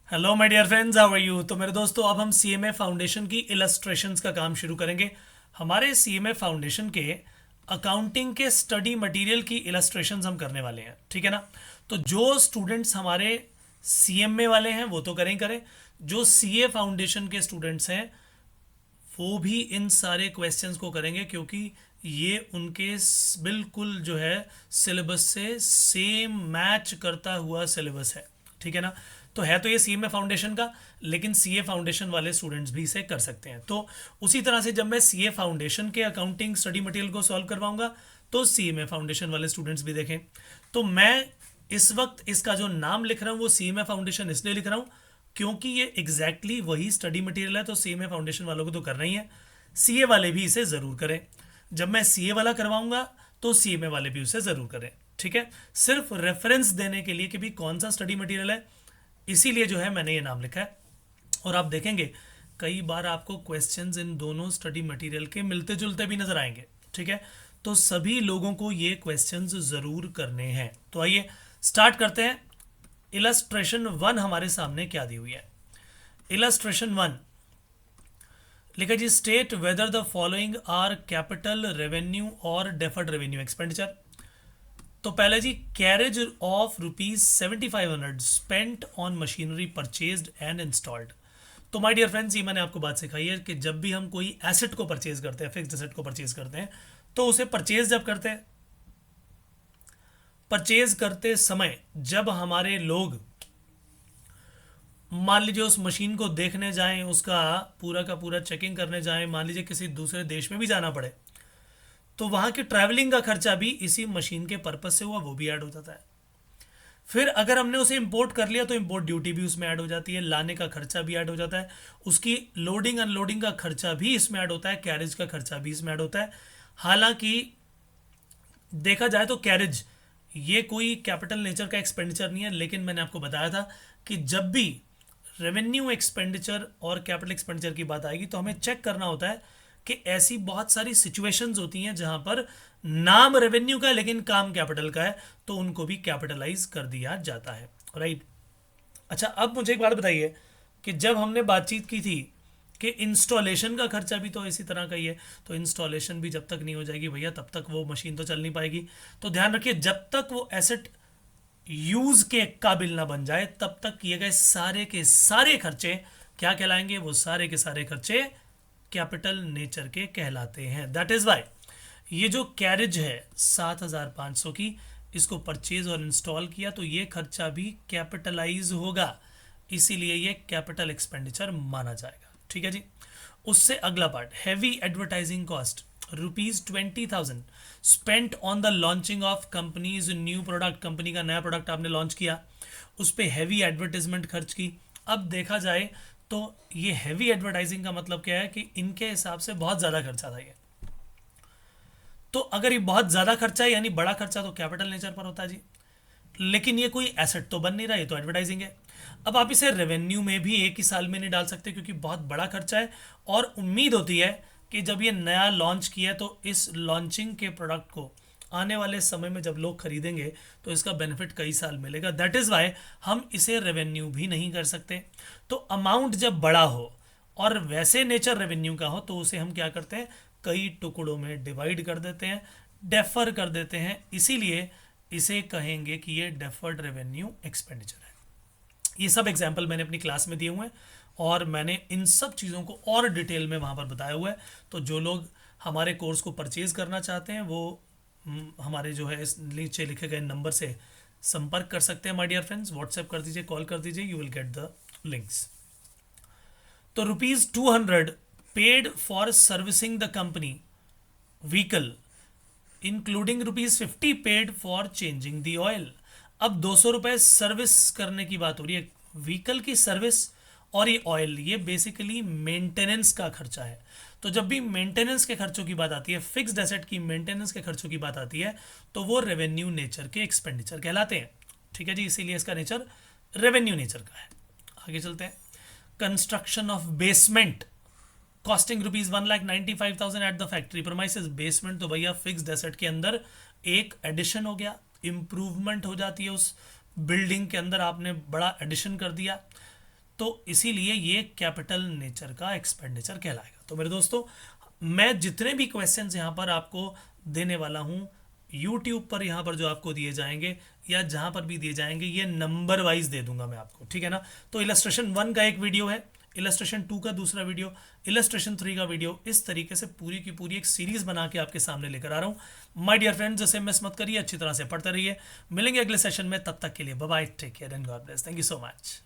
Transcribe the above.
Hello my dear friends, how are you. तो मेरे दोस्तों, अब हम सीएमए फाउंडेशन की इलस्ट्रेशंस का काम शुरू करेंगे। हमारे सीएमए फाउंडेशन के अकाउंटिंग के स्टडी मटेरियल की इलस्ट्रेशंस हम करने वाले हैं, ठीक है ना। तो जो स्टूडेंट्स हमारे सीएमए वाले हैं वो तो करें ही करें, जो सीए फाउंडेशन के स्टूडेंट्स हैं वो भी इन सारे क्वेश्चंस को करेंगे, क्योंकि ये उनके बिल्कुल जो है सिलेबस से सेम मैच करता हुआ सिलेबस है, ठीक है ना। तो है तो ये सीएमए फाउंडेशन का, लेकिन सीए फाउंडेशन वाले स्टूडेंट्स भी इसे कर सकते हैं। तो उसी तरह से जब मैं सीए फाउंडेशन के अकाउंटिंग स्टडी मटेरियल को सॉल्व करवाऊंगा तो सीएमए फाउंडेशन वाले स्टूडेंट्स भी देखें। तो मैं इस वक्त इसका जो नाम लिख रहा हूँ वो सीएमए फाउंडेशन इसलिए लिख रहा हूँ क्योंकि ये एग्जैक्टली वही स्टडी मटेरियल है। तो सीएमए फाउंडेशन वालों को तो करना ही है, सीए वाले भी इसे ज़रूर करें। जब मैं सीए वाला करवाऊंगा तो सीएमए वाले भी उसे ज़रूर करें, ठीक है। सिर्फ रेफरेंस देने के लिए कि भी कौन सा स्टडी मटेरियल है, इसीलिए जो है मैंने ये नाम लिखा है। और आप देखेंगे कई बार आपको क्वेश्चंस इन दोनों स्टडी मटेरियल के मिलते जुलते भी नजर आएंगे, ठीक है। तो सभी लोगों को ये क्वेश्चंस ज़रूर करने हैं। तो आइए स्टार्ट करते हैं। इलस्ट्रेशन 1 हमारे सामने क्या दी हुई है। इलस्ट्रेशन 1 लिखा जी, state whether the following are capital revenue और डेफर्ड रेवेन्यू एक्सपेंडिचर। तो पहले जी, carriage of ₹7500 spent on machinery purchased and installed. तो माय डियर फ्रेंड्स, ये मैंने आपको बात सिखाई है कि जब भी हम कोई एसेट को परचेज करते हैं, फिक्स्ड एसेट को परचेज करते हैं, तो उसे परचेज जब करते हैं, परचेज करते समय जब हमारे लोग मान लीजिए उस मशीन को देखने जाएं, उसका पूरा का पूरा चेकिंग करने जाएं, मान लीजिए किसी दूसरे देश में भी जाना पड़े, तो वहाँ की ट्रैवलिंग का खर्चा भी इसी मशीन के पर्पज से हुआ, वो भी ऐड हो जाता है। फिर अगर हमने उसे इंपोर्ट कर लिया तो इंपोर्ट ड्यूटी भी उसमें ऐड हो जाती है, लाने का खर्चा भी ऐड हो जाता है, उसकी लोडिंग अनलोडिंग का खर्चा भी इसमें ऐड होता है, कैरेज का खर्चा भी इसमें ऐड होता है। हालांकि देखा जाए तो कैरेज ये कोई कैपिटल नेचर का एक्सपेंडिचर नहीं है, लेकिन मैंने आपको बताया था कि जब भी रेवेन्यू एक्सपेंडिचर और कैपिटल एक्सपेंडिचर की बात आएगी तो हमें चेक करना होता है कि ऐसी बहुत सारी सिचुएशंस होती हैं जहां पर नाम रेवेन्यू का है लेकिन काम कैपिटल का है, तो उनको भी कैपिटलाइज कर दिया जाता है, राइट। अच्छा, अब मुझे एक बात बताइए कि जब हमने बातचीत की थी कि इंस्टॉलेशन का खर्चा भी तो इसी तरह का ही है, तो इंस्टॉलेशन भी जब तक नहीं हो जाएगी भैया तब तक वो मशीन तो चल नहीं पाएगी। तो ध्यान रखिए, जब तक वो एसेट यूज के काबिल ना बन जाए तब तक किए गए सारे के सारे खर्चे क्या कहलाएंगे, वो सारे के सारे खर्चे कैपिटल नेचर के कहलाते हैं। दैट इज वाई ये जो कैरेज है 7500 की, इसको परचेज और इंस्टॉल किया तो ये खर्चा भी कैपिटलाइज होगा, इसीलिए ये कैपिटल एक्सपेंडिचर माना जाएगा, ठीक है जी। उससे अगला part, heavy advertising cost ₹20,000 spent on the launching of companies new product. Company का नया प्रोडक्ट आपने लॉन्च किया, उस पर हैवी एडवर्टाइजमेंट खर्च की। अब देखा जाए तो ये हैवी एडवर्टाइजिंग का मतलब क्या है कि इनके हिसाब से बहुत ज़्यादा खर्चा था ये। तो अगर ये बहुत ज़्यादा खर्चा है यानी बड़ा खर्चा, तो कैपिटल नेचर पर होता है जी। लेकिन ये कोई एसेट तो बन नहीं रहा, ये तो एडवर्टाइजिंग है। अब आप इसे रेवेन्यू में भी एक ही साल में नहीं डाल सकते क्योंकि बहुत बड़ा खर्चा है, और उम्मीद होती है कि जब ये नया लॉन्च किया है तो इस लॉन्चिंग के प्रोडक्ट को आने वाले समय में जब लोग खरीदेंगे तो इसका बेनिफिट कई साल मिलेगा। दैट इज़ वाई हम इसे रेवेन्यू भी नहीं कर सकते। तो अमाउंट जब बड़ा हो और वैसे नेचर रेवेन्यू का हो तो उसे हम क्या करते हैं, कई टुकड़ों में डिवाइड कर देते हैं, डेफर कर देते हैं, इसीलिए इसे कहेंगे कि ये डेफर्ड रेवेन्यू एक्सपेंडिचर है। ये सब एग्जाम्पल मैंने अपनी क्लास में दिए हुए हैं और मैंने इन सब चीज़ों को और डिटेल में वहाँ पर बताया हुआ है। तो जो लोग हमारे कोर्स को परचेज करना चाहते हैं वो हमारे जो है इस नीचे लिखे गए नंबर से संपर्क कर सकते हैं माय डियर फ्रेंड्स। व्हाट्सएप कर दीजिए, कॉल कर दीजिए, you will get the links. तो ₹200 paid for servicing the company vehicle including ₹50 paid for changing the oil. अब ₹200 सर्विस करने की बात हो रही है, व्हीकल की सर्विस और ये ऑयल, ये बेसिकली मेंटेनेंस का खर्चा है। तो जब भी मेंटेनेंस के खर्चों की बात आती है, फिक्स्ड एसेट की मेंटेनेंस के खर्चों की बात आती है, तो वो रेवेन्यू नेचर के एक्सपेंडिचर कहलाते हैं, ठीक है जी। इसीलिए इसका नेचर रेवेन्यू नेचर का है। आगे चलते हैं। Construction of basement costing ₹1,95,000 at the factory premises. Basement तो भैया फिक्स्ड एसेट के अंदर एक एडिशन हो गया, इंप्रूवमेंट हो जाती है उस बिल्डिंग के अंदर, आपने बड़ा एडिशन कर दिया। तो इसीलिए ये कैपिटल नेचर का एक्सपेंडिचर कहलाएगा। तो मेरे दोस्तों, मैं जितने भी क्वेश्चंस यहाँ पर आपको देने वाला हूँ यूट्यूब पर, यहाँ पर जो आपको दिए जाएंगे या जहाँ पर भी दिए जाएंगे, ये नंबर वाइज दे दूंगा मैं आपको, ठीक है ना। तो इलस्ट्रेशन 1 का एक वीडियो है, इलस्ट्रेशन 2 का दूसरा वीडियो, इलस्ट्रेशन 3 का वीडियो, इस तरीके से पूरी की पूरी एक सीरीज बना के आपके सामने लेकर आ रहा हूँ। माय डियर फ्रेंड्स, जैसे मिस मत करिए, अच्छी तरह से पढ़ते रहिए। मिलेंगे अगले सेशन में, तब तक के लिए bye bye, take care and God bless. Thank you so much.